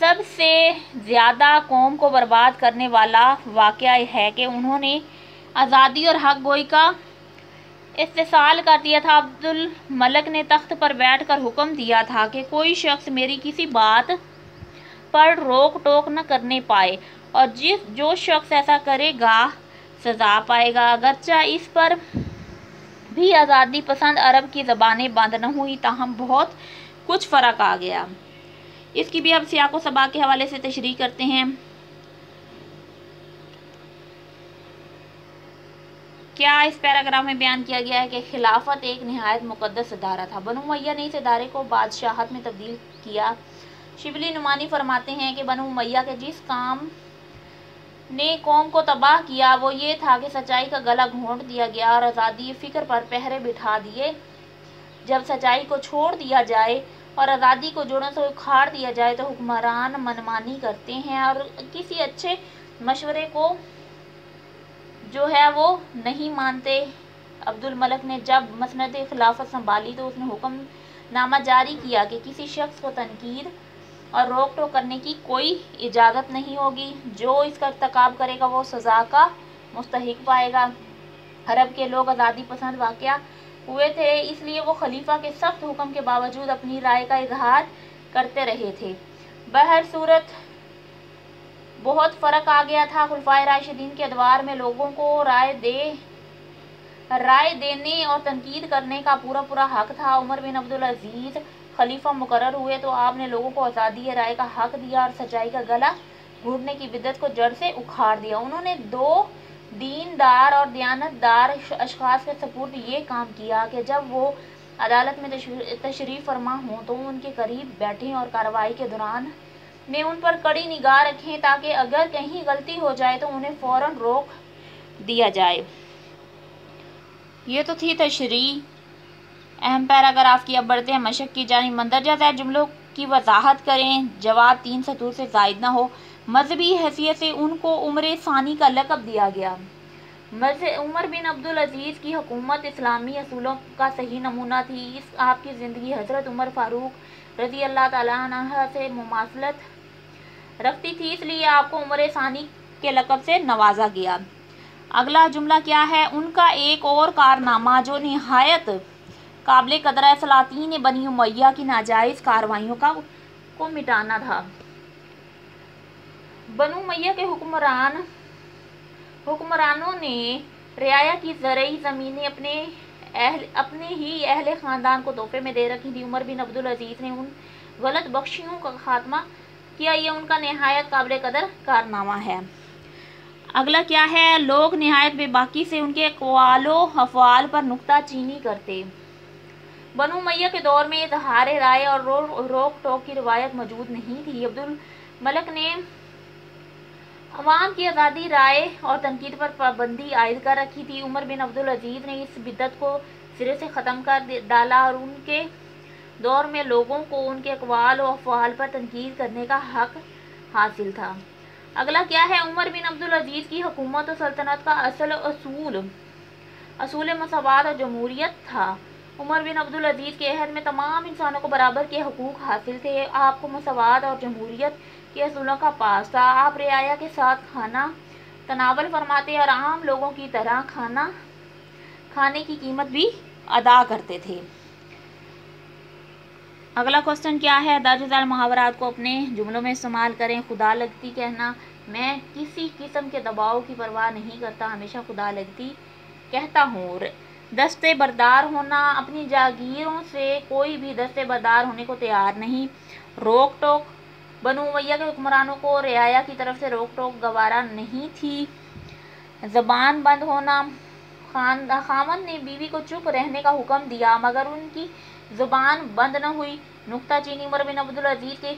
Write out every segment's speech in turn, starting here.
سب سے زیادہ قوم کو برباد کرنے والا واقعہ ہے کہ انہوں نے آزادی اور حق گوئی کا استحصال کر دیا تھا۔ عبد الملک نے تخت پر بیٹھ کر حکم دیا تھا کہ کوئی شخص میری کسی بات پر روک ٹوک نہ کرنے پائے، اور جو شخص ایسا کرے گا سزا پائے گا۔ اگرچہ اس پر بھی آزادی پسند عرب کی زبانیں بند نہ ہوئی، تاہم بہت کچھ فرق آ گیا۔ اس کی بھی اب سیاق و سباق کے حوالے سے تشریح کرتے ہیں۔ کیا اس پیراگراف میں بیان کیا گیا ہے کہ خلافت ایک نہایت مقدس ادارہ تھا۔ بنو امیہ نے اس ادارے کو بادشاہت میں تبدیل کیا۔ شبلی نعمانی فرماتے ہیں کہ بنو امیہ کے جس کام نے قوم کو تباہ کیا وہ یہ تھا کہ سچائی کا گلا گھونٹ دیا گیا اور آزادی فکر پر پہرے بٹھا دیے۔ جب سچائی کو چھوڑ دیا جائے اور آزادی کو جوڑوں سے اکھاڑ دیا جائے تو حکمران منمانی کرتے ہیں اور کسی اچھے مشورے کو جو ہے وہ نہیں مانتے۔ عبد الملک نے جب مسند خلافت سنبھالی تو اس نے حکم نامہ جاری کیا کہ کسی شخص کو تنقید اور روک ٹوک کرنے کی کوئی اجازت نہیں ہوگی۔ جو اس کا ارتکاب کرے گا وہ سزا کا مستحق پائے گا۔ عرب کے لوگ آزادی پسند واقع ہوئے تھے، اس لیے وہ خلیفہ کے سخت حکم کے باوجود اپنی رائے کا اظہار کرتے رہے تھے۔ بہر صورت بہت فرق آ گیا تھا۔ خلفائے راشدین کے ادوار میں لوگوں کو رائے دینے اور تنقید کرنے کا پورا حق تھا۔ عمر بن عبدالعزیز خلیفہ مقرر ہوئے تو آپ نے لوگوں کو آزادی رائے کا حق دیا اور سچائی کا گلا گھونٹنے کی بدعت کو جڑ سے اکھاڑ دیا۔ انہوں نے دو دیندار اور دیانتدار اشخاص کے سپرد یہ کام کیا کہ جب وہ عدالت میں تشریف فرما ہوں تو ان کے قریب بیٹھیں اور کارروائی کے دوران میں ان پر کڑی نگاہ رکھیں تاکہ اگر کہیں غلطی ہو جائے تو انہیں فوراً روک دیا جائے۔ یہ تو تھی تشریح اہم پیراگراف کی۔ اب بڑھتے ہیں مشق کی جانب۔ مندرجہ ذیل جملوں کی وضاحت کریں۔ جواب 3 سطور سے زائد نہ ہو۔ مذہبی حیثیت سے ان کو عمر ثانی کا لقب دیا گیا۔ عمر بن عبدالعزیز کی حکومت اسلامی اصولوں کا صحیح نمونہ تھی۔ آپ کی زندگی حضرت عمر فاروق رضی اللہ تعالیٰ عنہ سے مماثلت رکھتی تھی، اس لیے آپ کو عمر ثانی کے لقب سے نوازا گیا۔ اگلا جملہ کیا ہے؟ ان کا ایک اور کارنامہ جو نہایت قابل قدر ہے سلاطین بنی امیہ کی ناجائز کارروائیوں کو مٹانا تھا۔ بنو امیہ کے حکمرانوں نے رعایا کی زرعی زمینیں اپنے ہی اہل خاندان کو تحفے میں دے رکھی تھی۔ عمر بن عبدالعزیز نے ان غلط بخشیوں کا خاتمہ کیا، یہ ان کا نہایت قابل قدر کارنامہ ہے۔ اگلا کیا ہے؟ لوگ نہایت بے باکی سے ان کے اقوال و افعال پر نکتہ چینی کرتے۔ بنو امیہ کے دور میں اظہار رائے اور روک ٹوک کی روایت موجود نہیں تھی۔ عبد الملک نے عوام کی آزادی رائے اور تنقید پر پابندی عائد کر رکھی تھی۔ عمر بن عبدالعزیز نے اس بدعت کو سرے سے ختم کر ڈالا اور ان کے دور میں لوگوں کو ان کے اقوال و افعال پر تنقید کرنے کا حق حاصل تھا۔ اگلا کیا ہے؟ عمر بن عبدالعزیز کی حکومت و سلطنت کا اصول مساوات اور جمہوریت تھا۔ عمر بن عبدالعزیز کے عہد میں تمام انسانوں کو برابر کے حقوق حاصل تھے۔ آپ کو مساوات اور جمہوریت کے اصولوں کا پاس تھا۔ آپ رعایا کے ساتھ کھانا تناول فرماتے اور عام لوگوں کی طرح کھانے کی قیمت بھی ادا کرتے تھے۔ اگلا کوسچن کیا ہے؟ درج ذیل محاورات کو اپنے جملوں میں استعمال کریں۔ خدا لگتی کہنا: میں کسی قسم کے دباؤ کی پرواہ نہیں کرتا، ہمیشہ خدا لگتی کہتا ہوں۔ دستے بردار ہونا: اپنی جاگیروں سے کوئی بھی دستے بردار ہونے کو تیار نہیں۔ روک ٹوک: بنو امیہ کے حکمرانوں کو رعایا کی طرف سے روک ٹوک گوارا نہیں تھی۔ زبان بند ہونا: خاوند نے بیوی کو چپ رہنے کا حکم دیا مگر ان کی زبان بند نہ ہوئی۔ نکتہ چینی: عمر بن عبدالعزیز کے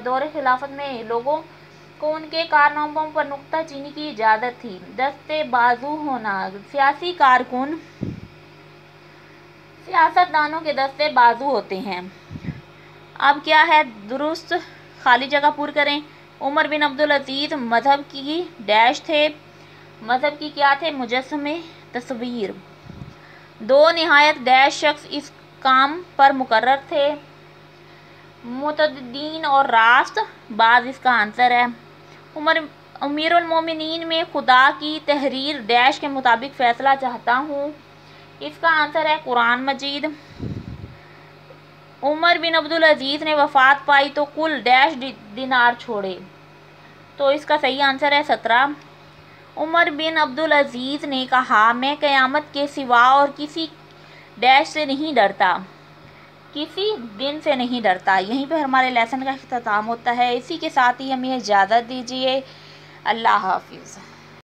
دور خلافت میں لوگوں کو ان کے کارناموں پر نکتہ چینی کی اجازت تھی۔ دستے بازو ہونا: سیاسی کارکن سیاست دانوں کے دستے بازو ہوتے ہیں۔ اب کیا ہے؟ درست خالی جگہ پر کریں۔ عمر بن عبدالعزیز مذہب کی ڈیش تھے۔ مذہب کی کیا تھے؟ مجسمِ تصویر۔ دو نہایت ڈیش شخص اس کام پر مقرر تھے۔ متدین اور راست باز اس کا آنسر ہے۔ امیر المومنین میں خدا کی تحریر ڈیش کے مطابق فیصلہ چاہتا ہوں، اس کا آنسر ہے قرآن مجید۔ عمر بن عبدالعزیز نے وفات پائی تو کل ڈیش دینار چھوڑے، تو اس کا صحیح آنسر ہے 17۔ عمر بن عبدالعزیز نے کہا میں قیامت کے سوا اور کسی ڈیش سے نہیں ڈرتا، کسی دن سے نہیں ڈرتا۔ یہیں پہ ہمارے لیسن کا اختتام ہوتا ہے۔ اسی کے ساتھ ہی ہمیں اجازت دیجیے۔ اللہ حافظ۔